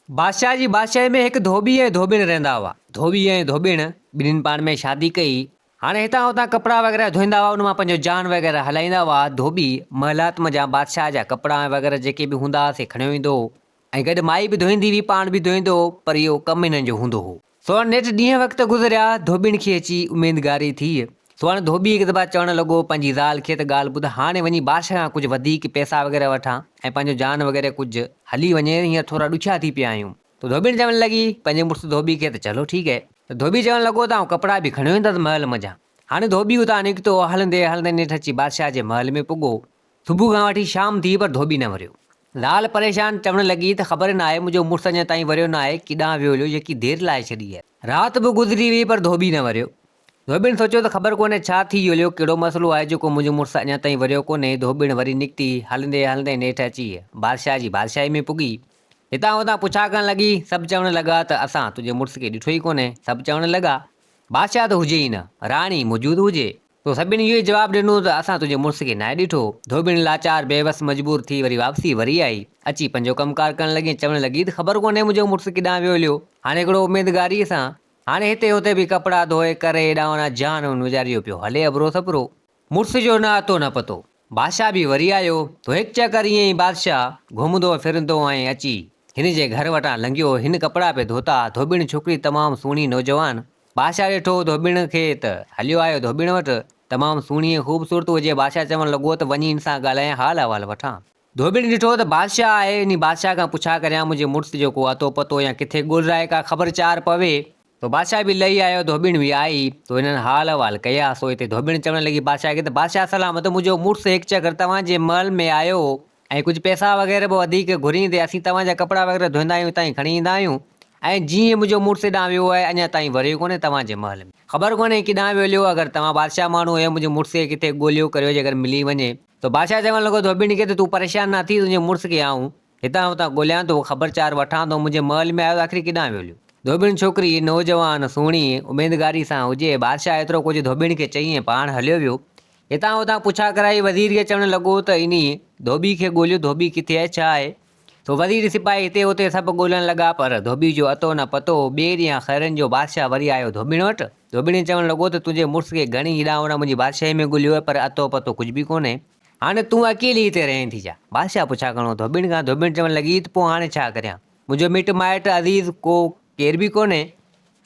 बादशाह जी बादशाह में एक धोबी ऐं धोबिण रहंदा हुआ। धोबी ऐं धोबिण ॿिन्हिनि पाण में शादी कई। हाणे हितां हुतां कपिड़ा वग़ैरह धोईंदा हुआ, उन मां पंहिंजो जान वग़ैरह हलाईंदा हुआ। धोबी महलात जा बादशाह जा कपिड़ा वग़ैरह जेके बि हूंदा हुआ से खणी ईंदो हो ऐं गॾु माई बि धोईंदी हुई, पाण बि धोईंदो हो, पर इहो कमु हिननि जो हूंदो हो। सो हाणे नेठि ॾींहं वक़्तु गुज़रिया, धोबिण खे अची उमेदगारी थी। सो हाणे धोबी हिकु दफ़ा चवणु लॻो पंहिंजी ज़ाल खे त ॻाल्हि ॿुध, हाणे वञी बादशाह खां कुझु वधीक पैसा वग़ैरह वठां ऐं पंहिंजो जान वग़ैरह कुझु हली वञे, हींअर थोरा ॾुखिया थी पिया आहियूं। तो धोबिण चवणु लॻी पंहिंजे मुड़ुसु धोबी खे त चलो ठीकु है। त धोबी चवणु लॻो त आउं कपिड़ा बि खणी वेंदुसि महल मज़ा। हाणे धोबी उतां निकितो, हलंदे हलंदे नेठि अची बादशाह जे महल में पुॻो। सुबुह खां वठी शाम थी पर धोबी न वरियो। ज़ाल परेशान चवणु लॻी त ख़बर न आहे मुंहिंजो मुड़ुसु अञा ताईं वरियो न आहे, किॾां वियो हुयो, जेकी देरि लाइ छॾी आहे। राति बि गुज़री वई पर धोबी न वरियो। धोबिण सोचियो त ख़बर कोन्हे छा थी वियो, कहिड़ो मसइलो आहे जेको मुंहिंजो मुड़ुसु अञा ताईं वरियो कोन्हे। धोबिण वरी निकिती, हलंदे हलंदे नेठि अची बादशाह जी बादशाही में पुॻी। हितां हुतां पुछा करणु लॻी। सभु चवणु लॻा त असां तुंहिंजे मुड़ुस खे ॾिठो ई कोन्हे। सभु चवणु लॻा बादशाह त हुजे ई न, राणी मौजूदु हुजे। तो सभिनी इहो ई जवाबु ॾिनो त असां तुंहिंजे मुड़ुस खे नाहे ॾिठो। धोबिण लाचार बेवस मजबूर थी वरी वापसी वरी आई। अची पंहिंजो कमकार करणु लॻी, चवणु लॻी त ख़बर कोन्हे मुंहिंजो मुड़ुसु किॾां वियो हलियो। हाणे हिकिड़ो उमेदगारीअ सां हाणे हिते हुते बि कपिड़ा धोए करे हेॾां होॾां जान गुज़ारियो पियो हले अबरो सबिरो। मुड़ुस जो न अतो न पतो। बादशाह बि वरी आयो। तो हिकु चकर ईअं ई बादशाह घुमंदो फिरंदो ऐं अची हिन जे घर वटां लंघियो। हिन कपिड़ा पे धोता। धोबिण छोकिरी तमामु सुहिणी नौजवान। बादशाह ॾिठो धोबिण खे त हलियो आयो धोबिण वटि, तमामु सुहिणी ख़ूबसूरत हुजे। बादशाह चवणु लॻो त वञी हिन सां ॻाल्हायां, हाल अहिवाल वठां। धोबिण ॾिठो त बादशाह आहे, इन बादशाह खां पुछा करियां मुंहिंजे मुड़ुस जो को अतो पतो या किथे ॻोल्हाए का ख़बरचार पवे। तो बादशाह बि लही आयो, धोबिण बि आई। तो हिननि हाल अहिवाल कया। सो हिते धोबिण चवणु लॻी बादशाह खे त बादशाह सलामत, मुंहिंजो मुड़ुसु हिकु चकर तव्हांजे महल में आयो ऐं कुझु पैसा वग़ैरह बि वधीक घुरींदे असीं तव्हांजा कपिड़ा वग़ैरह धोईंदा आहियूं, हितां ई खणी ईंदा आहियूं। ऐं जीअं मुंहिंजो मुड़ुसु हेॾां वियो आहे, अञा ताईं वरियो कोन्हे तव्हांजे महल में। ख़बर कोन्हे किॾां वियो हलियो। अगरि तव्हां बादशाह माण्हू आहियो, मुंहिंजे मुड़ुस खे किथे ॻोल्हियो करियो, जेकर मिली वञे। तो बादशाह चवणु लॻो धोबिण खे त तूं परेशान न थी, तुंहिंजे मुड़ुस खे आऊं हितां हुतां ॻोल्हियां थो, ख़बरचार वठां थो, मुंहिंजे महल में आयो आख़िर किॾां वियो हलियो। धोबिण छोकिरी नौजवान सुहिणी उमेदगारी सां हुजे। बादशाह एतिरो कुझु धोबिण खे चई ऐं पाण हलियो वियो। हितां हुतां पुछा कराई। वज़ीर खे चवणु लॻो त इन धोबी खे ॻोल्हियो, धोबी किथे आहे, छा आहे। तो वज़ीर सिपाही हिते हुते सभु ॻोल्हण लॻा पर धोबी जो अतो न पतो। ॿिए ॾींहुं खैरनि जो बादशाह वरी आयो धोबिण वटि। धोबिण चवणु लॻो त तुंहिंजे मुड़ुस खे घणी हेॾां होॾां मुंहिंजी बादशाही में ॻोल्हियो आहे, पर अतो पतो कुझु बि कोन्हे। हाणे तूं अकेली हिते रहीं थी छा। बादशाह पुछा करिणो धोबिण खां। धोबिण चवणु लॻी त पोइ हाणे छा करियां, मुंहिंजो मिटु माइटु अज़ीज़ को केर बि कोन्हे,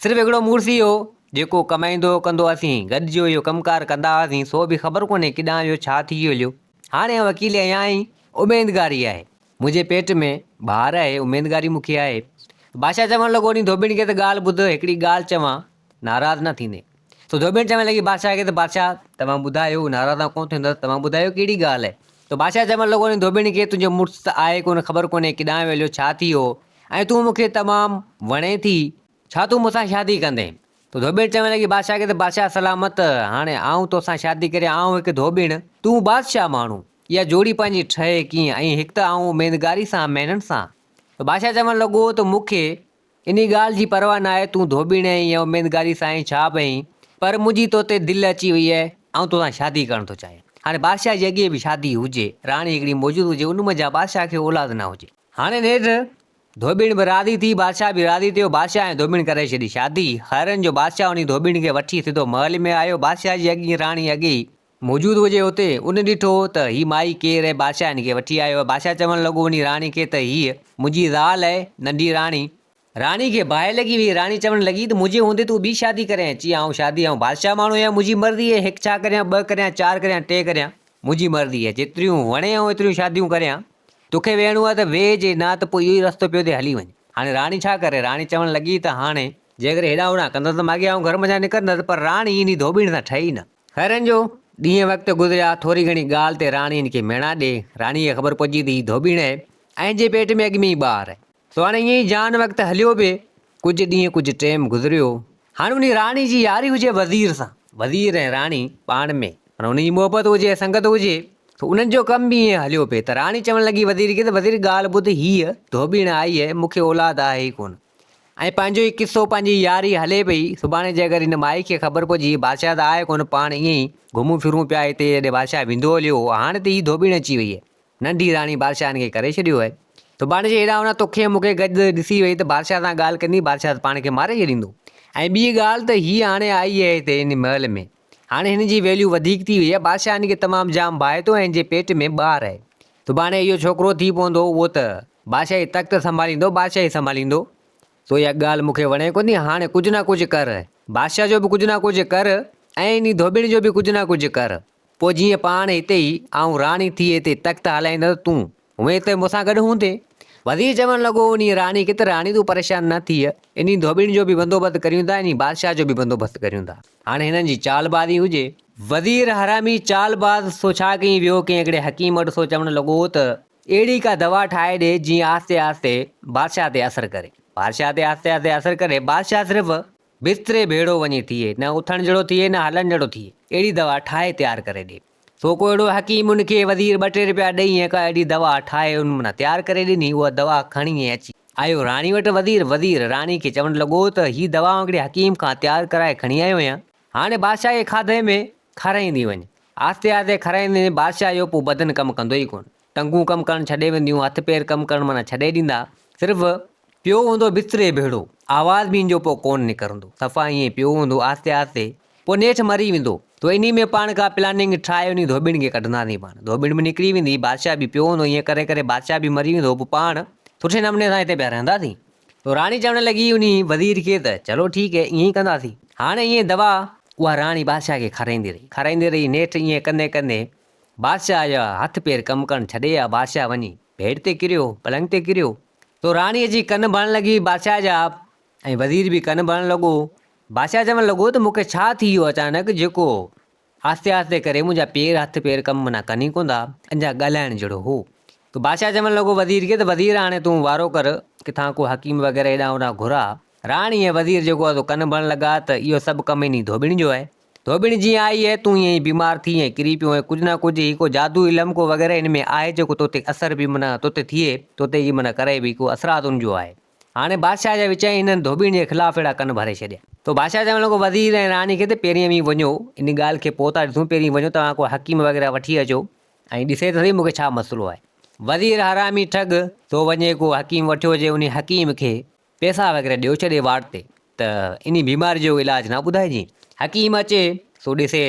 सिर्फ़ु हिकिड़ो मुड़ुसु ई हो जेको कमाईंदो कंदो, असीं गॾिजो इहो कमकार कंदा हुआसीं। सो बि ख़बर कोन्हे किॾां वियो, छा थी वियो हलियो। हाणे आउं अकेली आहियां ऐं उमेदगारी आहे, मुंहिंजे पेट में ॿार आहे, उमेदगारी मूंखे आहे। बादशाह चवणु लॻो नी धोबिण खे त ॻाल्हि ॿुध, हिकिड़ी ॻाल्हि चवां, नाराज़ न थींदे। तो धोबिण चवणु लॻी बादशाह खे त बादशाह तव्हां ॿुधायो, नाराज़ कोन थींदुसि, तव्हां ॿुधायो कहिड़ी ॻाल्हि आहे। तो बादशाह चवणु लॻो नी धोबिण खे तुंहिंजो मुड़ुसु त आहे कोन, ख़बर कोन्हे किॾां वियो हलियो, छा थी वियो, ऐं तूं मूंखे तमामु वणे थी, छा तूं मूंसां शादी कंदे। तो धोबिण चवणु लॻी बादशाह खे त बादशाह सलामत, हाणे आऊं तोसां शादी करे, आऊं हिकु धोबिण, तूं बादशाह माण्हू, इहा जोड़ी पंहिंजी ठहे कीअं, ऐं हिकु त आऊं उमेदगारी सां महिनत सां। तो बादशाह चवणु लॻो त मूंखे इन ॻाल्हि जी परवाह न आहे, तूं धोबिण ऐं या उमेदगारी सां ऐं छा बई, पर मुंहिंजी तो ते दिलि अची वई आहे, ऐं तोसां शादी करणु थो चाहियां। हाणे बादशाह जी अॻे बि शादी हुजे, राणी हिकिड़ी मौजूदु हुजे, उन मज़ा बादशाह खे औलाद न हुजे। हाणे नेठि धोबिण बि राज़ी थी, बादशाह बि राज़ी थियो। बादशाह ऐं धोबिण करे छॾी शादी। खैरनि जो बादशाह उन धोबिण खे वठी सिधो महल में आयो। बादशाह जी अॻी राणी अॻे मौजूदु हुजे हुते, उन ॾिठो त ही माई केरु आहे, बादशाह हिन खे वठी आयो आहे। बादशाह चवणु लॻो उन राणी खे त हीअ मुंहिंजी ज़ाल आहे, नंढी राणी। राणी खे बाहि लॻी वई। राणी चवणु लॻी त मुंहिंजे हूंदे तूं ॿी शादी करें, अची आऊं शादी, आऊं बादशाह माण्हू आहियां, मुंहिंजी मर्ज़ी आहे, हिकु छा करियां, ॿ करियां, चारि करियां, टे करियां, मुंहिंजी मर्ज़ी आहे, जेतिरियूं वणे ऐं एतिरियूं शादियूं करियां, तोखे वेहणो आहे त वेह जे, न त पोइ इहो ई रस्तो पियो ते हली वञे। हाणे राणी छा करे, राणी चवणु लॻी त हाणे जेकर हेॾा होॾा कंदसि त माॻे आऊं घर मञा निकिरंदसि, पर राणी इन धोबिण सां ठही न। खैरनि जो ॾींहं वक़्तु गुज़रिया। थोरी घणी ॻाल्हि ते राणी हिन खे मेणा ॾे। राणीअ खे ख़बर पइजी थी धोबिण आहे ऐं जे पेट में अॻु में ई ॿार आहे। सो हाणे ईअं ई जान वक़्तु हलियो पिए। कुझु ॾींहं कुझु टाइम गुज़रियो। हाणे उन राणी जी यारी हुजे वज़ीर सां, वज़ीर ऐं राणी पाण में उन जी मोहबत हुजे, संगत हुजे। तो उन्हनि जो कमु बि ईअं हलियो पिए। त राणी चवणु लॻी वज़ीर खे त वज़ीर ॻाल्हि ॿुध, हीअ धोबिण आई आहे, मूंखे औलाद आहे ई कोन, ऐं पंहिंजो ई किसो, पंहिंजी यारी हले पई। सुभाणे जे अगरि हिन माई खे ख़बर पइजी बादशाह त आहे कोन, पाण ईअं ई घुमूं फिरूं पिया हिते, हेॾे बादशाह वेंदो हलियो, हाणे त हीअ धोबिण अची वई आहे, नंढी राणी बादशाह हिन खे करे छॾियो आहे। तो बाण जे हेॾा हुन तोखे मूंखे गॾु ॾिसी वई त बादशाह सां ॻाल्हि कंदी, बादशाह पाण खे मारे छॾींदो। ऐं ॿी ॻाल्हि त हीअ हाणे आई आहे हिते हिन महल में, हाणे हिन जी वैल्यू वधीक थी वई आहे। बादशाह हिन खे तमामु जाम भाए थो ऐं हिन जे पेट में ॿार आहे। तो बाणे इहो छोकिरो थी पवंदो, उहो त बादशाही तख़्त संभालींदो, बादशाही संभालींदो। तो इहा ॻाल्हि मूंखे वणे कोन्हे। हाणे कुझु न कुझु कर, बादशाह जो बि कुझु न कुझु कर ऐं इन धोबिण जो बि कुझु न कुझु कर। पोइ जीअं पाण हिते ई आऊं राणी थी हिते तख़्त हलाईंदसि, तूं उहे त मूंसां गॾु हूंदे। वज़ीर चवणु लॻो उन राणी खे त राणी तूं परेशान न थी, इन धोबिण जो बि बंदोबस्तु करियूं था, इन बादशाह जो बि बंदोबस्तु करियूं था। हाणे हिननि जी चालबाज़ी हुजे। वज़ीर हरामी चालबाज़ सो छा कई वियो कि हिकिड़े हकीम वटि सो चवणु लॻो त अहिड़ी का दवा ठाहे ॾे जीअं आस्ते आस्ते बादशाह ते असरु करे। बादशाह ते आस्ते आस्ते असरु करे, बादशाह सिर्फ़ु बिस्तरे भेड़ो वञी थिए, न उथण जहिड़ो थिए न हलण जहिड़ो थिए, अहिड़ी दवा ठाहे तयारु करे ॾे। सो को अहिड़ो हकीम उनखे वज़ीर 2-3 रुपया ॾेई ऐं का अहिड़ी दवा ठाहे उन माना तयारु करे ॾिनी। उहा दवा खणी ऐं अची आयो राणी वटि। वज़ीर राणी खे चवणु लॻो त हीअ दवा हिकिड़े हकीम खां तयारु कराए खणी आयो आहियां, हाणे बादशाह जे खाधे में खाराईंदी वञे। आस्ते आस्ते खाराईंदे बादशाह जो पोइ बदन कमु कंदो ई कोन, टंगूं कमु करणु छॾे वेंदियूं, हथ पेर कमु करणु माना छॾे ॾींदा, सिर्फ़ु पियो हूंदो बिस्तरे भेड़ो, आवाज़ बि जो पोइ कोन निकिरंदो, सफ़ा ईअं पियो हूंदो। आस्ते आस्ते पोइ नेठि मरी वेंदो। तो इन में पाण का प्लानिंग ठाहे उन धोबिण खे कढंदासीं। पाण धोबिण बि निकिरी वेंदी, बादशाह बि पियो हूंदो, ईअं करे करे बादशाह बि मरी वेंदो, पोइ पाण सुठे नमूने सां हिते पिया रहंदासीं। तो राणी चवणु लॻी उन वज़ीर खे त चलो ठीकु है, ईअं ई कंदासीं। हाणे ईअं दवा उहा राणी बादशाह खे खाराईंदी रही। नेठि ईअं कंदे कंदे बादशाह जा हथ पेर कमु करणु छॾे विया। बादशाह वञी बेड ते किरियो, पलंग ते किरियो। तो राणीअ जी कन भरण लॻी बादशाह जा, ऐं वज़ीर बि कन भरण लॻो। बादशाह चवणु लॻो त मूंखे छा थी वियो अचानक, जेको आस्ते आस्ते करे मुंहिंजा पेर हथ पेर कमु माना कनि ई कोन था, अञा ॻाल्हाइण जहिड़ो हो। तो बादशाह चवणु लॻो वज़ीर खे त वज़ीर हाणे तूं वारो कर, किथां को हकीम वग़ैरह हेॾां होॾां घुरा। राणी ऐं वज़ीर जेको आहे कन भरण लॻा त इहो सभु कमु इन धोबिण जो आहे। धोबिण जीअं आई है तूं ईअं ई बीमार थी ऐं किरी पियो, ऐं कुझु न कुझु ही को जादू इल्मु को वग़ैरह हिन में आहे जेको तोते असर बि माना तोते थिए, तोते जी माना करे बि को असरात उनजो आहे। हाणे बादशाह जे विच हिननि धोबिण जे ख़िलाफ़ु अहिड़ा कन भरे छॾिया। तो बादशाह चवणु लॻो वज़ीर ऐं राणी खे त पहिरीं बि वञो, इन ॻाल्हि खे पोइ था ॾिसूं, पहिरीं वञो तव्हां को हकीम वग़ैरह वठी अचो ऐं ॾिसे त सही मूंखे छा मसइलो आहे। वज़ीर हरामी ठग तो वञे को हकीम वठियो हुजे, उन हकीम खे पैसा वग़ैरह ॾियो छॾे वाट ते त इन बीमारी जो इलाजु न ॿुधाइजी। हकीम अचे सो ॾिसे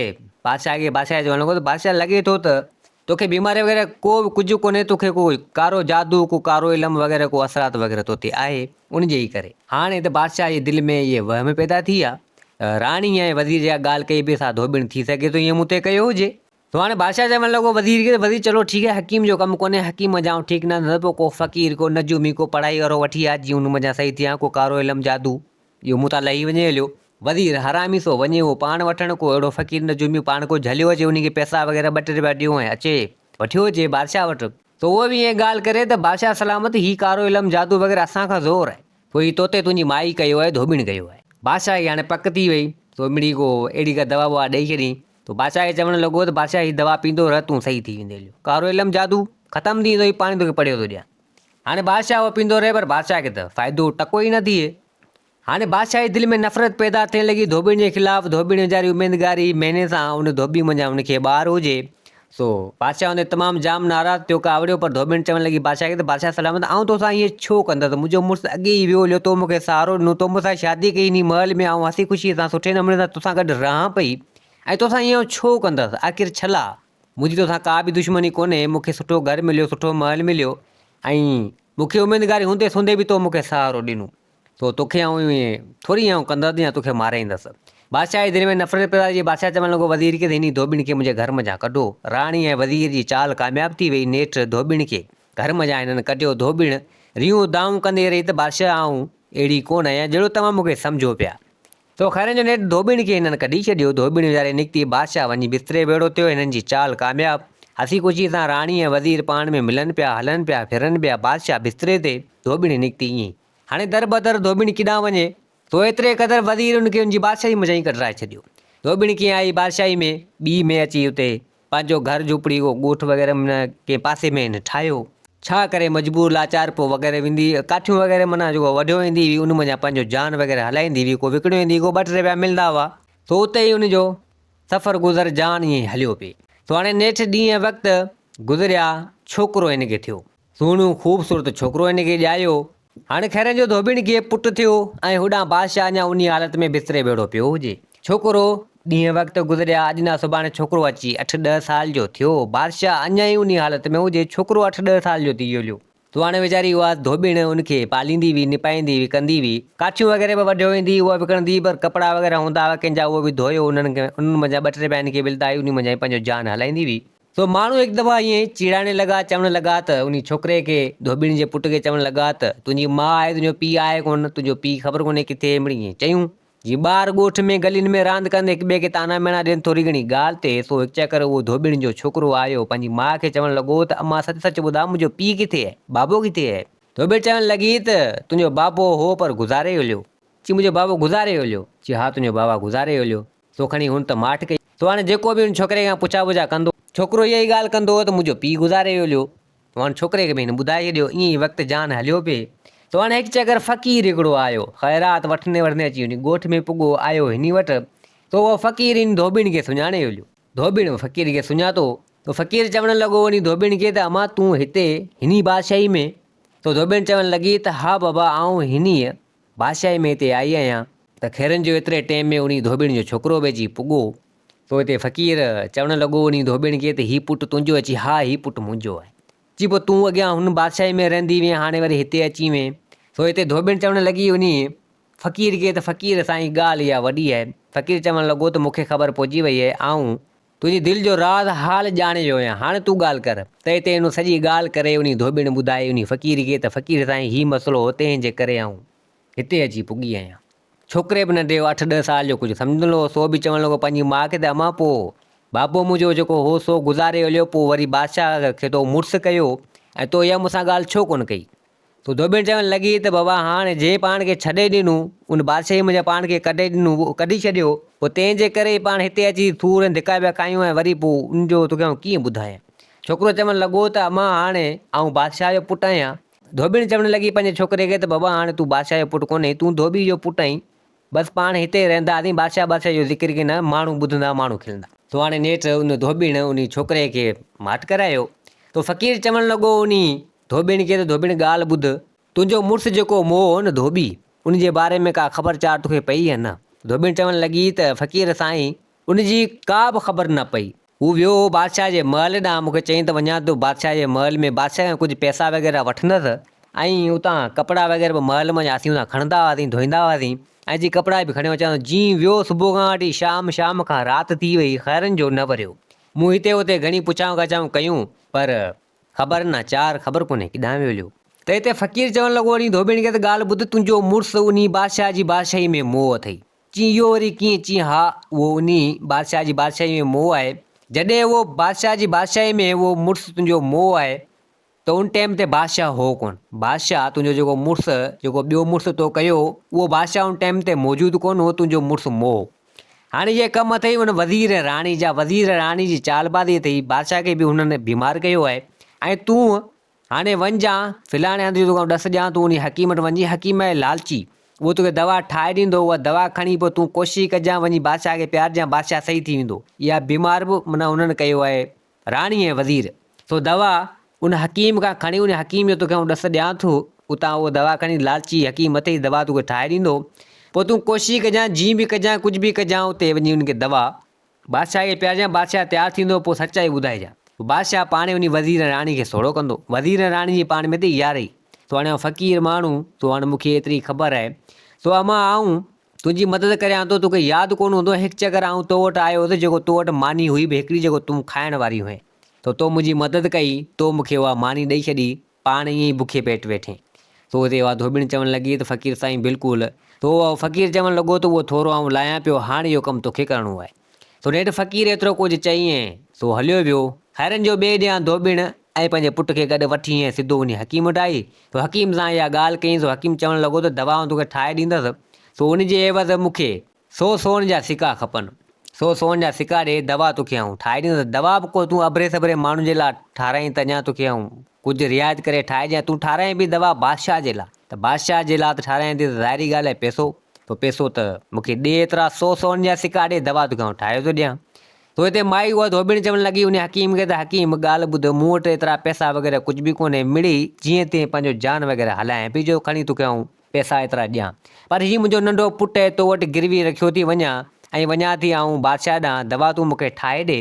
बादशाह खे। बादशाह चवणु लॻो त बादशाह लॻे थो त तोखे बीमारी वग़ैरह को बि कुझु कोन्हे, तोखे को कारो जादू को कारो इल्मु वग़ैरह को असरात वग़ैरह तोते आहे, उनजे ई करे। हाणे त बादशाह जे दिलि में इहे वहम पैदा थी आहे, राणी ऐं वज़ीर जा ॻाल्हि कई बि सा धोबिण थी सघे थो ईअं मूं ते कयो हुजे। तो हाणे बादशाह चवणु लॻो वज़ीर खे, वज़ीर चलो ठीकु है, हकीम जो कमु कोन्हे, हकीम जाऊं ठीकु न पोइ को फ़क़ीर को नजूमी को पढ़ाई वारो वठी आ, जीअं उन मञा सही थिया, को कारो इल्मु जादू इहो मूं तां लही वञे हलियो। वज़ीर हरामी सो वञे उहो पाण वठणु, को अहिड़ो फ़क़ीर नजूमी पाण को झलियो अचे, उनखे पैसा वग़ैरह 2-3 रुपया ॾियो ऐं अचे वठियो अचे बादशाह वटि। तो उहो बि ईअं ॻाल्हि करे त बादशाह सलामत, ही कारो इल्मु जादू वग़ैरह असांखां ज़ोर आहे, पोइ ही तोते तुंहिंजी माई कयो आहे, धोबिण कयो आहे। बादशाह खे हाणे पक थी वई, तो मिड़ी को अहिड़ी का दवा ववा ॾेई छॾी। तो बादशाह खे चवणु लॻो त बादशाह ही दवा पींदो रह, तूं सही थी वेंदे, कारो इल्मु जादू ख़तमु थी वेंदो, ही पाणी तोखे पढ़ियो थो ॾियां। हाणे बादशाह उहो पींदो रहे, पर बादशाह खे त फ़ाइदो टको ई न थिए। हाणे बादशाह जे दिलि में नफ़रत पैदा थियणु लॻी धोबिण जे ख़िलाफ़ु। धोबिण वीचारी उमेदगारी महिने सां उन धोबी मञा उनखे ॿारु हुजे। सो बादशाह हुन तमामु जाम नाराज़ थियो, कावड़ियो, पर धोबिण चवणु लॻी बादशाह खे त बादशाह सलामत, आऊं तोसां ईअं छो कंदसि, मुंहिंजो मुड़ुसु अॻे ई वियो हलियो, तो मूंखे सहारो ॾिनो, तो मूंसां शादी कई इन महल में, ऐं हसी ख़ुशीअ सां सुठे नमूने सां तोसां गॾु रहां पई, ऐं तोसां ईअं छो कंदसि, आख़िर छला मुंहिंजी तोसां का बि दुश्मनी कोन्हे, मूंखे सुठो घरु मिलियो, सुठो महल मिलियो, ऐं मूंखे उमेदगारी हूंदे सूंदे बि तो मूंखे सहारो ॾिनो, तो तोखे आऊं ईअं थोरी आऊं कंदसि या तोखे माराईंदसि। बादशाह जे दिलि में नफ़रत पैदा थी। बादशाह चवणु लॻो वज़ीर खे त हिन धोबिण खे मुंहिंजे घर मञा कढो। राणी ऐं वज़ीर जी चाल कामयाबु थी वई, नेठि धोबिण खे घर मञा हिननि कढियो। धोबिण रियूं दाऊं कंदे रही त बादशाह आऊं अहिड़ी कोन आहियां जहिड़ो तव्हां मूंखे सम्झो पिया। तो ख़ैर जो नेठि धोबिण खे हिननि कढी छॾियो। धोबिण वीचारे निकिती, बादशाह वञी बिस्तरे वेड़ो थियो। हिननि जी चाल कामयाबु, हसी ख़ुशी सां राणी ऐं वज़ीर पाण में मिलनि पिया, हलनि पिया, फिरनि पिया। बादशाह बिस्तरे ते, धोबिण निकिती ईअं। हाणे दर बदर धोबिण किॾां वञे, तो एतिरे क़दुरु वज़ीर उनखे उनजी बादशाही मज़ा ई कढाए छॾियो। धोबिण कीअं आई बादशाही में, ॿी में अची उते पंहिंजो घर झुपड़ी को ॻोठ वग़ैरह कंहिं पासे में हिन ठाहियो। छा करे मजबूर लाचार पोइ वग़ैरह वेंदी, काठियूं वग़ैरह माना जेको वढियो वेंदी हुई, उन मञा पंहिंजो जान वग़ैरह हलाईंदी हुई, को विकिणो वेंदी, को 2-3 रुपया मिलंदा हुआ। तो उते ई उनजो सफ़रु गुज़र जान ईअं हलियो पिए। तो हाणे नेठि ॾींहं वक़्तु गुज़रिया, छोकिरो हिनखे थियो। सुहिणो ख़ूबसूरत छोकिरो हिनखे ॼायो। हाणे खैरनि जो धोबीण खे पुटु थियो ऐं होॾां बादशाह अञा उन हालत में बिस्तरे वेठो पियो हुजे। छोकिरो ॾींहं वक़्तु गुज़रिया, अॼु न सुभाणे छोकिरो अची 8-10 साल जो थियो। बादशाह अञा ई उन हालत में हुजे, छोकिरो 8-10 साल जो थी वियो। तो हाणे वीचारी उहा धोबीण उनखे पालींदी हुई, निपाईंदी हुई, कंदी हुई। काठियूं वग़ैरह बि वढियो वेंदी, उहा विकिणंदी, पर कपिड़ा वग़ैरह हूंदा हुआ कंहिंजा, उहो बि धोयो, उन्हनि मंझां 2-3 रुपया हिनखे मिलंदा हुई, उन मंझां पंहिंजो जान हलाईंदी हुई। तो माण्हू हिकु दफ़ा ईअं चिड़ाइण लॻा, चवण लॻा त उन छोकिरे खे, धोबीण जे पुट खे चवण लॻा त तुंहिंजी माउ आहे, तुंहिंजो पीउ आहे कोन, तुंहिंजो पीउ ख़बर कोन्हे किथे ईअं चयूं। जीअं ॿार ॻोठ में गलियुनि में रांदि कंदे हिक ॿिए खे ताना मेणा ॾियनि थोरी घणी ॻाल्हि ते, सो हिकु चकर उहो धोबीण जो छोकिरो आयो, पंहिंजी माउ खे चवण लॻो त अम्मा सच सच ॿुधाए, मुंहिंजो पीउ किथे आहे, बाबो किथे आहे? धोबीण चवण लॻी त तुंहिंजो बाबो हो पर गुज़ारे हलियो। चई मुंहिंजो बाबो गुज़ारे हलियो? चई हा तुंहिंजो बाबा गुज़ारे हलियो। तो खणी हुन त माठ कई। तो हाणे जेको बि हुन छोकिरे खां पुछा बुछा कंदो, छोकिरो इहा ई ॻाल्हि कंदो त मुंहिंजो पीउ गुज़ारे हलियो। तो हाणे छोकिरे खे बि हिन ॿुधाए छॾियो, ईअं ई वक़्तु जान हलियो पिए। तो हाणे हिकु चकर फ़क़ीर हिकिड़ो आयो, ख़ैरात वठंदे अची वञी ॻोठ में पुॻो, आयो हिन वटि। तो उहो फ़क़ीर हिन धोबीण खे सुञाणे हलियो। धोबीण फ़क़ीर खे सुञातो, तो फ़क़ीर चवण लॻो वञी धोबीण खे त अम्मा तूं हिते हिन बादशाही में? तो धोबीण चवण लॻी त हा बाबा, आउं हिन बादशाही में हिते आई आहियां। त खैरनि जो एतिरे टाइम में उन धोबीण जो छोकिरो बि अची पुॻो। तो हिते फ़क़ीर चवण लॻो उन धोबीण खे त हीउ पुटु तुंहिंजो? अची हा हीउ पुटु मुंहिंजो आहे। चई पोइ तूं अॻियां हुन बादशाही में रहंदी हुई, हाणे वरी हिते अची वएं। सो हिते धोबीण चवण लॻी उन फ़क़ीर खे त फ़क़ीर साईं ॻाल्हि इहा वॾी आहे। फ़क़ीर चवण लॻो त मूंखे ख़बर पइजी वई आहे, आऊं तुंहिंजी दिलि जो राज़ हाल ॼाणे वियो आहियां, हाणे तूं ॻाल्हि कर। त हिते हुन सॼी ॻाल्हि करे उन धोबीण ॿुधाई उन फ़क़ीर खे त फ़क़ीर साईं हीउ मसइलो हो, तंहिंजे करे आऊं हिते अची पुॻी आहियां। छोकिरे बि नंढे 8-10 साल जो कुझु सम्झंदो, सो बि चवण लॻो पंहिंजी माउ खे त अम्मा पोइ बाबो मुंहिंजो जेको हो सो गुज़ारे हलियो, पोइ वरी बादशाह खे तो मुड़ुसु कयो ऐं तो इहा मूंसां ॻाल्हि छो कोन कई? तो धोबीण चवण लॻी त बाबा हाणे जे पाण खे छॾे ॾिनूं, उन बादशाही में पाण खे कढी छॾियो, पोइ तंहिंजे करे पाण हिते अची सूर ऐं धिका पिया खायूं ऐं वरी पोइ उनजो तोखे आउं कीअं ॿुधायां? छोकिरो चवण लॻो त अम्मा हाणे आउं बादशाह जो पुटु आहियां। धोबीण चवण लॻी पंहिंजे छोकिरे खे त बाबा हाणे तूं बादशाह जो पुटु कोन्हे, तूं धोबी जो पुटु आहीं। बसि पाण हिते रहंदा हुआसीं, बादशाह जो ज़िक्र की न, माण्हू ॿुधंदा माण्हू खिलंदा। तो हाणे नेठि उन धोबीण उन छोकिरे खे माठ करायो। तो फ़क़ीर चवण लॻो उन धोबीण खे त धोबीण ॻाल्हि ॿुध, तुंहिंजो मुड़ुसु जेको मोह हो न धोबी, उनजे बारे में का ख़बरचार तोखे पई या न? धोबीण चवण लॻी त फ़क़ीर साईं उनजी का बि ख़बर न पई। हू वियो बादशाह जे महल ॾांहुं, मूंखे चईं त वञा थो बादशाह जे महल में, बादशाह खां कुझु पैसा वग़ैरह वठंदसि ऐं उतां कपिड़ा वग़ैरह बि महल में असीं उतां खणंदा हुआसीं, धोईंदा हुआसीं ऐं जी कपिड़ा बि खणी अचां। जीअं वियो सुबुह खां वठी शाम, शाम खां राति थी वई, ख़ैरनि जो न वरियो। मूं हिते हुते घणी पुछाऊं गछाऊं कयूं, पर ख़बर न चार, ख़बर कोन्हे किॾां वियो हलियो। त हिते फ़क़ीर चवण लॻो वरी धोबीण खे त ॻाल्हि ॿुध, तुंहिंजो मुड़ुसु उन बादशाह जी बादशाही में मोह अथई। चई इहो वरी कीअं? चई हा उहो उन बादशाह जी बादशाही में मोह आहे। जॾहिं उहो बादशाह जी बादशाही में उहो मुड़ुसु तुंहिंजो मोह आहे, त उन टाइम ते बादशाह हो कोन। बादशाह तुंहिंजो जेको मुड़ुसु, जेको ॿियो मुड़ुसु तो कयो, उहो बादशाह उन टाइम ते मौजूदु कोन हो, तुंहिंजो मुड़ुसु मोह। हाणे इहे कम अथई उन वज़ीर राणी जा, वज़ीर राणी जी चालबाज़ी अथई, बादशाह खे बि हुननि बीमार कयो आहे। ऐं तूं हाणे वञजांइ फिलहाणे हंधि तोखां ॾस ॾियां, तूं उन हकीम वटि वञी, हकीम आहे लालची, उहो तोखे दवा ठाहे ॾींदो, उहा दवा खणी पोइ तूं कोशिशि कजांइ वञी बादशाह खे पियारजांइ, बादशाह सही थी वेंदो। इहा बीमार बि माना हुननि कयो आहे, राणी ऐं वज़ीर। सो दवा उन हकीम खां खणी, उन हकीम जो तोखे आउं ॾस ॾियां थो, उतां उहा दवा खणी लालची हकीम अथई, दवा तोखे ठाहे ॾींदो। पोइ तूं कोशिशि कजांइ, जीअं बि कजांइ, कुझु बि कजांइ, उते वञी उनखे दवा बादशाह खे पियारजांइ, बादशाह तयारु थींदो, पोइ सचाई ॿुधाइजांइ। बादशाह पाणे उन वज़ीर राणी खे सोड़ो कंदो। वज़ीर राणी जी पाण में त यारई। तो हाणे फ़क़ीर माण्हू, तो हाणे मूंखे एतिरी ख़बर आहे, सो अम्मा आऊं तुंहिंजी मदद करियां थो, तोखे यादि कोन हूंदो हिकु चकर आऊं तो वटि आयो हुउसि, जेको तो वटि मानी हुई बि हिकिड़ी, जेको तूं खाइण वारी हुई। तो मुंहिंजी मदद कई, तो मूंखे उहा मानी ॾेई छॾी, पाण ईअं ई बुखे पेट वेठे। तो हिते उहा धोबीण चवण लॻी त फ़क़ीर साईं बिल्कुलु। तो उहो फ़क़ीर चवण लॻो त उहो थोरो आउं लाहियां पियो, हाणे इहो कमु तोखे करिणो आहे। तो नेठि फ़क़ीर एतिरो कुझु चईं, सो हलियो वियो। ख़ैरनि जो ॿिए ॾींहुं धोबीण ऐं पंहिंजे पुट खे गॾु वठी ऐं सिधो उन हकीम वटि आई। तो हकीम सां इहा ॻाल्हि कई, सो हकीम चवण लॻो त दवाऊं तोखे ठाहे ॾींदसि, सो उनजे एवज़ मूंखे 100 सोन जा सिका खपनि। 100 सोन जा सिका ॾे, दवा तोखे आउं ठाहे ॾींदुसि। दवा बि को तूं अभरे सभरे माण्हुनि जे लाइ ठाराईं त अञा तोखे आउं कुझु रिआयत करे ठाहे ॾियां। तूं ठाराईं बि दवा बादशाह जे लाइ, त बादशाह जे लाइ त ठाराईं थी, त ज़ाहिरी ॻाल्हि आहे पैसो। तो पैसो त मूंखे ॾे, एतिरा 100 सोन जा सिका ॾे, दवा तोखे आउं ठाहे थो ॾियां। तो हिते माई उहा धोबीण चवणु लॻी उन हकीम खे त हकीम ॻाल्हि ॿुध, मूं वटि एतिरा पैसा वग़ैरह कुझु बि कोन्हे, मिड़ी जीअं तीअं पंहिंजो जान वग़ैरह हलायां पई, जो खणी तोखे आऊं पैसा एतिरा ॾियां, पर हीउ मुंहिंजो नंढो पुटु आहे, तो वटि गिरवी रखियो थी वञा ऐं वञा थी आऊं बादशाह ॾांहुं, दवा तूं मूंखे ठाहे ॾे।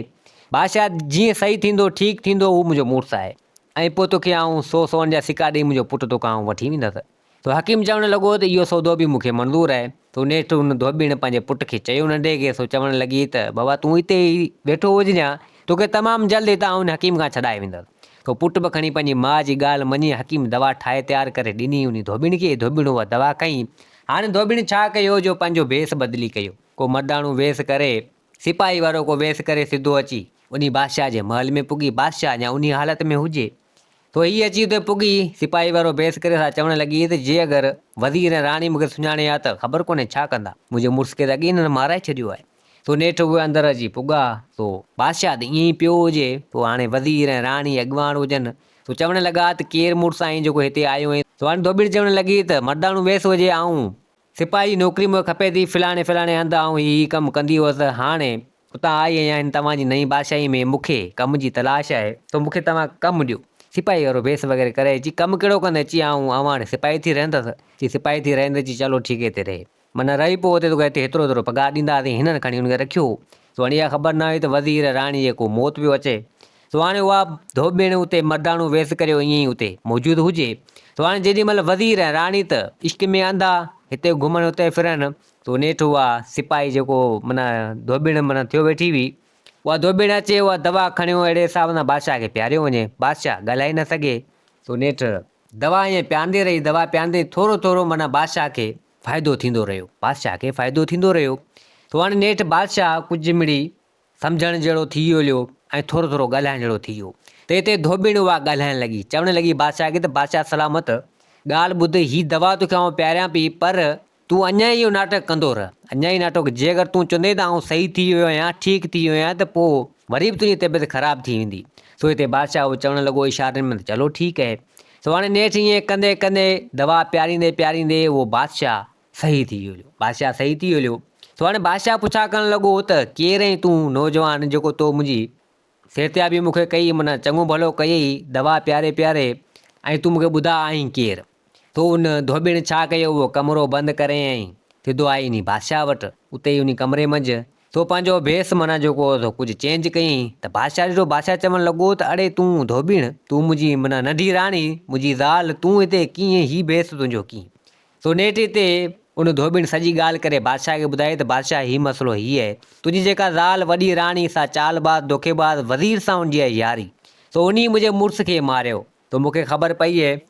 बादशाह जीअं सही थींदो ठीकु थींदो, उहो मुंहिंजो मुड़ुसु आहे ऐं पोइ तोखे आऊं 100 सोन जा सिका ॾेई मुंहिंजो पुटु तोखां आऊं वठी वेंदसि। तो हकीम चवणु लॻो त इहो सौदो बि मूंखे मंज़ूरु आहे। तो नेठि उन धोबीण पंहिंजे पुट खे चयो नंढे खे, सो चवणु लॻी त बाबा तूं हिते ई वेठो हुजिजांइ, तोखे तमामु जल्द हितां उन हकीम खां छॾाए वेंदसि। तो पुटु बि खणी पंहिंजी माउ जी ॻाल्हि मञी हकीम दवा ठाहे तयारु करे ॾिनी उन धोबीण खे। धोबीण उहा दवा कई। हाणे धोबीण छा कयो, जो पंहिंजो भेस बदिली कयो, को मर्दाणो वेस करे, सिपाही वारो को वेस करे सिधो अची उन बादशाह जे महल में पुगी। बादशाह अञा उन हालत में हुजे, तो हीअ अची उते पुगी, सिपाही वारो बेस करे सां चवणु लॻी त जे अगरि वज़ीर ऐं राणी मूंखे सुञाणे हा त ख़बर कोन्हे छा कंदा, मुंहिंजे मुड़ुस खे त अॻे हिननि माराए छॾियो आहे। तो नेठि उहे अंदरि अची पुॻा, तो बादशाह त ईअं ई पियो हुजे। पोइ हाणे वज़ीर ऐं राणी अॻवान हुजनि, तो चवणु लॻा त केरु मुड़ुसु आहीं जेको हिते आयो आहीं। तो हाणे धोबीण चवणु लॻी त मर्दाणो वेस हुजे, ऐं सिपाही नौकिरी मूंखे खपे थी, फलाणे फलाणे हंधि ऐं हीउ कमु कंदी हुअसि। हाणे उतां आई आहियां तव्हांजी नई बादशाही में, मूंखे कम जी तलाश आहे, तो मूंखे तव्हां कमु ॾियो। सिपाही वारो बेस वग़ैरह करे अची, कमु कहिड़ो कंदे? अची आऊं हाणे सिपाही थी रहंदसि। चई सिपाही थी रहंदे? चई चलो ठीकु है, हिते रहे, माना रही पोइ हुते तोखे हिते हेतिरो हेतिरो पघार ॾींदासीं। हिननि खणी हुनखे रखियो। तो हाणे इहा ख़बर न हुई त वज़ीर राणी जेको मौत पियो अचे। तो हाणे उहा धोबीण उते मर्दाणो वेस करियो ईअं ई उते मौजूदु हुजे। तो हाणे जेॾीमहिल वज़ीर ऐं राणी त इश्क में अंधा, हिते घुमनि हुते फिरनि, तो नेठि उहा सिपाही जेको माना धोबीण माना थियो वेठी हुई, उहा धोबीण अचे, उहा दवा खणियो, अहिड़े हिसाब सां बादशाह खे पियारियो वञे। बादशाह ॻाल्हाए न सघे, तो नेठि दवा ईअं पियारंदी रही, दवा पियारंदे थोरो थोरो माना बादशाह खे फ़ाइदो थींदो रहियो, बादशाह खे फ़ाइदो थींदो रहियो। तो हाणे नेठि बादशाह कुझु मिड़ी सम्झण जहिड़ो थी वियो ऐं थोरो थोरो ॻाल्हाइण जहिड़ो थी वियो। त हिते धोबीण उहा ॻाल्हाइण लॻी, चवणु लॻी बादशाह खे त बादशाह सलामत, ॻाल्हि ॿुध, हीअ दवा तोखे आउं पियारियां पई, पर तूं अञा ई इहो नाटक कंदो रह, अञा ई नाटक। जे अगरि तूं चवंदे त आउं सही थी वियो आहियां, ठीकु थी वियो आहियां, त पोइ वरी बि तुंहिंजी तबियत ख़राबु थी वेंदी। सो हिते बादशाह उहो चवणु लॻो इशारनि में, चलो ठीकु है। सो हाणे नेठि ईअं कंदे कंदे दवा पियारींदे पियारींदे उहो बादशाह सही थी वियो, बादशाह सही थी वियो। सो हाणे बादशाह पुछा करणु लॻो त केरु आहीं तूं नौजवान, जेको तो मुंहिंजी सिहतियाबी मूंखे कई, माना चङो भलो कयई दवा पियारे पियारे, ऐं तूं मूंखे ॿुधा आहीं केरु? तो उन धोबीण छा कयो, उहो कमिरो बंदि करे ऐं सिधो आई नी बादशाह वटि। उते ई उन कमरे मंझि तो पंहिंजो भेस माना जेको कुझु चेंज कयईं। त बादशाह ॾिठो, बादशाह चवणु लॻो त अड़े तूं धोबीण, तूं मुंहिंजी माना नंढी राणी, मुंहिंजी ज़ाल, तूं हिते कीअं? ही भेस तुंहिंजो कीअं? सो नेठि हिते उन धोबीण सॼी ॻाल्हि करे बादशाह खे ॿुधाई त बादशाह हीउ मसइलो हीअ आहे, तुंहिंजी जेका ज़ाल वॾी राणी सां चालबाज़ धोखेबाज़ वज़ीर सां हुनजी आहे यारी, सो उन मुंहिंजे मुड़ुस खे मारियो। तो मूंखे ख़बर पई आहे,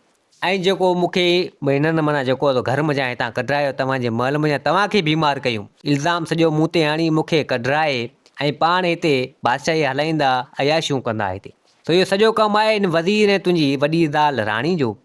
ऐं जेको मूंखे हिननि माना जेको घर मञा हितां कढायो, तव्हांजे महल मञा तव्हांखे बीमार कयूं, इल्ज़ाम सॼो मूं ते हणी मूंखे कढाए, ऐं पाण हिते बादशाही हलाईंदा, अयाशियूं कंदा हिते। तो इहो सॼो कमु आहे हिन वज़ीर ऐं तुंहिंजी वॾी ज़ाल राणी जो।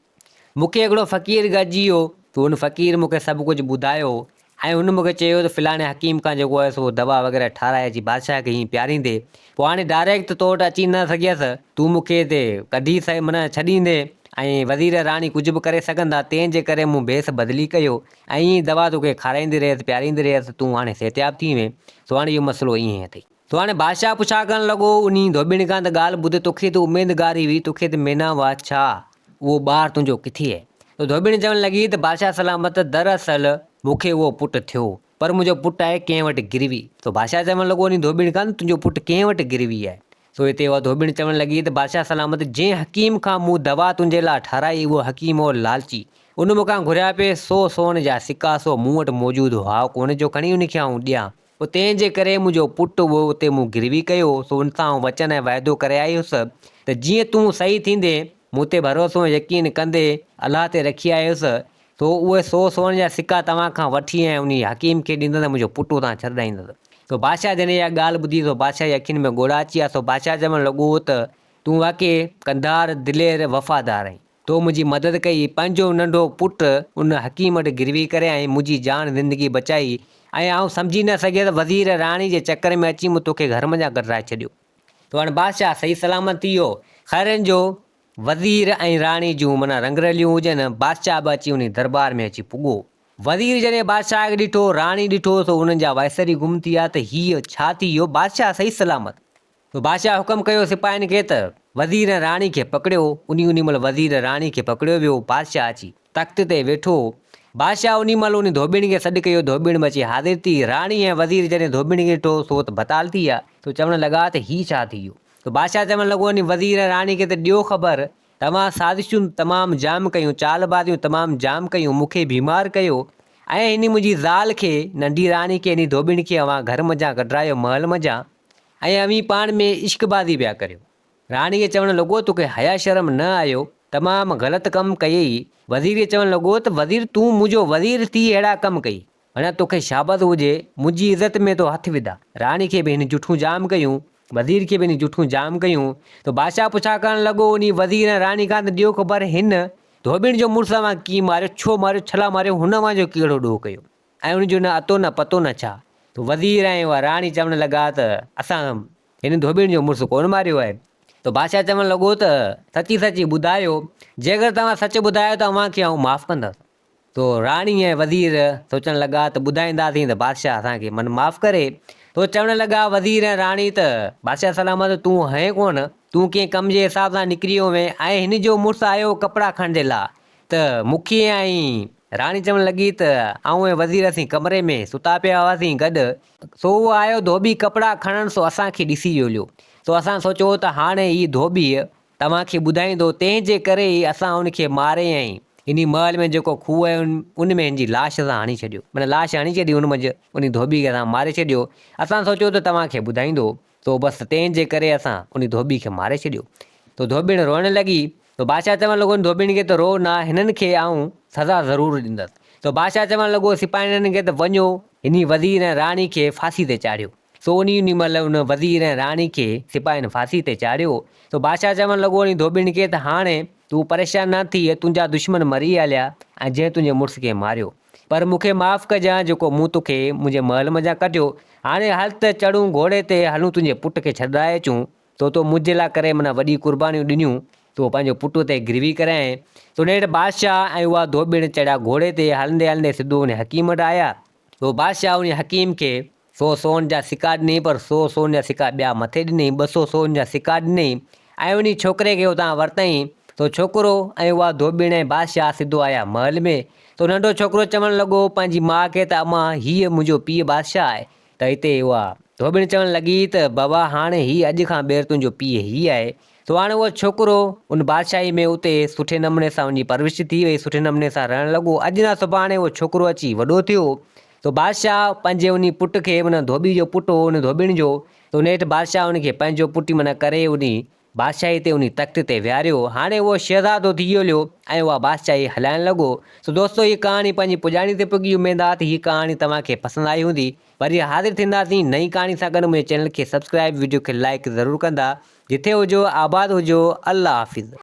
मूंखे हिकिड़ो फ़क़ीर गॾिजी वियो, तो हुन फ़क़ीर मूंखे सभु कुझु ॿुधायो, ऐं हुन मूंखे चयो त फलाणे हकीम खां जेको आहे सो दवा वग़ैरह ठाराए अची बादशाह खे हीअं पियारींदे। पोइ हाणे डायरेक्ट तो वटि अची न सघियसि, तूं मूंखे हिते कढी माना छॾींदे, ऐं वज़ीर राणी कुझु बि करे सघंदा, तंहिंजे करे मूं भेस बदिली कयो, ऐं ईअं दवा तोखे खाराईंदी रहियसि, पियारींदी रहियसि, तूं हाणे सिहतियाब थी वएं। सो हाणे इहो मसइलो ईअं अथई। तो हाणे बादशाह पुछा करणु लॻो उन धोबीण खां त ॻाल्हि ॿुध, तोखे त उमेदगारी हुई, तोखे त मैना हुआ छा, उहो ॿारु तुंहिंजो किथे आहे? तो धोबीण चवणु लॻी त बादशाह सलामत, दरअसल मूंखे उहो पुटु थियो, पर मुंहिंजो पुटु आहे कंहिं वटि गिरवी। तो बादशाह चवणु लॻो उन धोबीण खां, तुंहिंजो पुटु कंहिं वटि गिरवी आहे? सो हिते उहा धोबीण चवणु लॻी त बादशाह सलामत, जंहिं हकीम खां मूं दवा तुंहिंजे लाइ ठाराई, उहो हकीम हो लालची, उन मूंखां घुरिया पिए 100 सोन जा सिका, सो मूं वटि मौजूदु हुआ कोन जो खणी उनखे आऊं ॾियां। पोइ तंहिंजे करे मुंहिंजो पुटु उहो उते मूं गिरवी कयो। सो उन सां वचन ऐं वाइदो करे आयुसि त जीअं तूं सही थींदे, मूं ते भरोसो यकीन कंदे, अलाह ते रखी आयुसि, तो उहे 100 सोन जा सिका तव्हां खां वठी ऐं उन हकीम खे ॾींदुसि, मुंहिंजो पुटु उतां छॾाईंदुसि। तो बादशाह जॾहिं इहा ॻाल्हि ॿुधी, तो बादशाह जी अखियुनि में ॻोढ़ा अची विया। सो बादशाह चवणु लॻो त तूं वाक़ई कंधार, दिलेर, वफ़ादार आहीं, तो मुंहिंजी मदद कई, पंहिंजो नंढो पुटु उन हकीम वटि गिरवी करे ऐं मुंहिंजी जान ज़िंदगी बचाई, ऐं आउं सम्झी न सघियसि वज़ीर राणी जे चकर में अची मूं तोखे घर मञा कढाए छॾियो। तो हाणे बादशाह सही सलामत थी वियो। ख़ैरनि जो वज़ीर ऐं राणी जूं माना रंगरलियूं हुजनि, बादशाह बि अची उन दरबार में अची पुॻो। वज़ीर जॾहिं बादशाह खे ॾिठो, राणी ॾिठो, त उन्हनि जा वाइसरी गुम थी विया त हीअ छा थी वियो, बादशाह सही सलामत। तो बादशाह हुकम कयो सिपाहियुनि खे त वज़ीर ऐं राणी खे पकड़ियो। उन महिल वज़ीर राणी खे पकड़ियो वियो। बादशाह अची तख़्त ते वेठो। बादशाह उन महिल उन धोबिणी खे सॾु कयो। धोबिण में अची हाज़िर थी। राणी ऐं वज़ीर जॾहिं धोबिणी खे ॾिठो सो त बताल थी विया। तो चवणु लॻा त हीअ छा थी वियो। तो बादशाह चवणु लॻो वञी वज़ीर ऐं राणी खे त ॾियो ख़बर, तव्हां साज़िशूं तमामु जाम कयूं, चालबाज़ियूं तमामु जाम कयूं, मूंखे बीमार कयो ऐं हिन मुंहिंजी ज़ाल खे, नंढी राणी खे, हिन धोबिणी खे अव्हां घर मञा कढायो, महल मञा, ऐं अव्हीं पाण में इश्कबाज़ी पिया करियो। राणी खे चवणु लॻो तोखे हया शर्म न आयो, तमामु ग़लति कमु कयई। वज़ीर खे चवणु लॻो त वज़ीर तूं मुंहिंजो वज़ीर थी अहिड़ा कमु कई, अञा तोखे शाबत हुजे, मुंहिंजी इज़त में तो हथु विधा। राणी खे बि हिन जुठूं जाम कयूं, वज़ीर खे बि हिन जुठूं जाम कयूं। तो बादशाह पुछा करणु लॻो उन वज़ीर ऐं राणी खां त ॾियो ख़बर, हिन धोबिण जो मुड़ुसु अव्हां कीअं मारियो, छो मारियो, छला मारियो, हुन अव्हां जो कहिड़ो ॾोह कयो ऐं उनजो न अतो न पतो न छा। तो वज़ीर ऐं उहा राणी चवणु लॻा त असां हिन धोबिण जो मुड़ुसु कोन मारियो आहे। तो बादशाह चवणु लॻो त सची सची ॿुधायो, जेकर तव्हां सच ॿुधायो त अव्हांखे आउं माफ़ु कंदुसि। तो राणी ऐं वज़ीर सोचणु लॻा त ॿुधाईंदासीं त बादशाह असांखे मन माफ़ु करे। तो चवणु लॻा वज़ीर ऐं राणी त बादशाह सलामत, तूं है कोन, तूं कंहिं कम जे हिसाब सां निकिरी वियो वएं ऐं हिन जो मुड़ुसु आयो कपिड़ा खणण जे लाइ, त मूंखे ऐं राणी चवणु लॻी त आऊं ऐं वज़ीर असीं कमरे में सुता पिया हुआसीं गॾु, सो उहो आयो धोबी कपिड़ा खणण, सो असांखे ॾिसी वियो। सो असां सोचियो त हाणे ही धोबी तव्हांखे ॿुधाईंदो, तंहिंजे करे ई असां उनखे मारे ऐं इन महल में जेको खूह आहे उन में हिनजी लाश सां हणी छॾियो, माना लाश हणी छॾी उन मंझि, उन धोबी खे असां मारे छॾियो। असां सोचियो त तव्हांखे ॿुधाईंदो, तो बसि तंहिंजे करे असां उन धोबी खे मारे छॾियो। तो धोबिण रोअण लॻी। तो बादशाह चवणु लॻो धोबिण खे त रो न, हिननि खे आऊं सज़ा ज़रूरु ॾींदुसि। तो बादशाह चवणु लॻो सिपाहियुनि खे त वञो हिन वज़ीर ऐं राणी खे फांसी ते चाढ़ियो। सो उन महिल उन वज़ीर ऐं राणी खे सिपाहियुनि फांसी ते चाढ़ियो। तो बादशाह चवणु लॻो उन धोबिण खे त हाणे तूं परेशान न थी, तुंहिंजा दुश्मन मरी हलिया ऐं जंहिं तुंहिंजे मुड़ुस खे मारियो, पर मूंखे माफ़ु कजांइ जेको मूं तोखे मुंहिंजे महल मञा कढियो। हाणे हल त चढ़ूं घोड़े ते, हलूं तुंहिंजे पुट खे छॾाए अचूं। तो मुंहिंजे लाइ करे माना वॾी कुर्बानियूं ॾिनियूं, तो पंहिंजो पुटु ते गिरवी कराए। तो नेठि बादशाह ऐं उहा धोबिण चढ़िया घोड़े ते, हलंदे हलंदे सिधो उन हकीम वटि आया। तो बादशाह उन हकीम खे 100 सोन जा सिका ॾिनई, पर 100 सोन जा सिका ॿिया मथे ॾिनई, 200 सोन जा सिका ॾिनई ऐं उन छोकिरे खे उतां वरितई। तो छोकिरो ऐं उहा धोबिण ऐं बादशाह सिधो आया महल में। तो नंढो छोकिरो चवणु लॻो पंहिंजी माउ खे त अम्मा हीअ मुंहिंजो पीउ बादशाह आहे। त हिते उहा धोबिण चवणु लॻी त बाबा हाणे हीअ अॼु खां ॿीहर तुंहिंजो पीउ हीअ आहे। तो हाणे उहो छोकिरो उन बादशाही में उते सुठे नमूने सां उनजी परवरिश थी वई, सुठे नमूने सां रहणु लॻो। अॼु न सुभाणे उहो छोकिरो अची वॾो थियो। तो बादशाह पंहिंजे उन पुट खे, माना धोबी जो पुटु हो उन धोबिण जो, तो नेठि बादशाह उनखे पंहिंजो पुटु माना करे उन बादशाही ते, उन तख़्त ते विहारियो। हाणे उहो शहज़ादो थी वियो ऐं उहा बादशाही हलाइणु लॻो। सो दोस्तो हीअ कहाणी पंहिंजी पुॼाणी ते पुॼी। उमेद आहे त हीअ कहाणी तव्हांखे पसंदि आई हूंदी। वरी हाज़िर थींदासीं नई कहाणी सां गॾु। मुंहिंजे चैनल खे सब्सक्राइब, वीडियो खे लाइक ज़रूरु कंदा। जिथे हुजो आबाद हुजो। अल्लाह हाफ़िज़।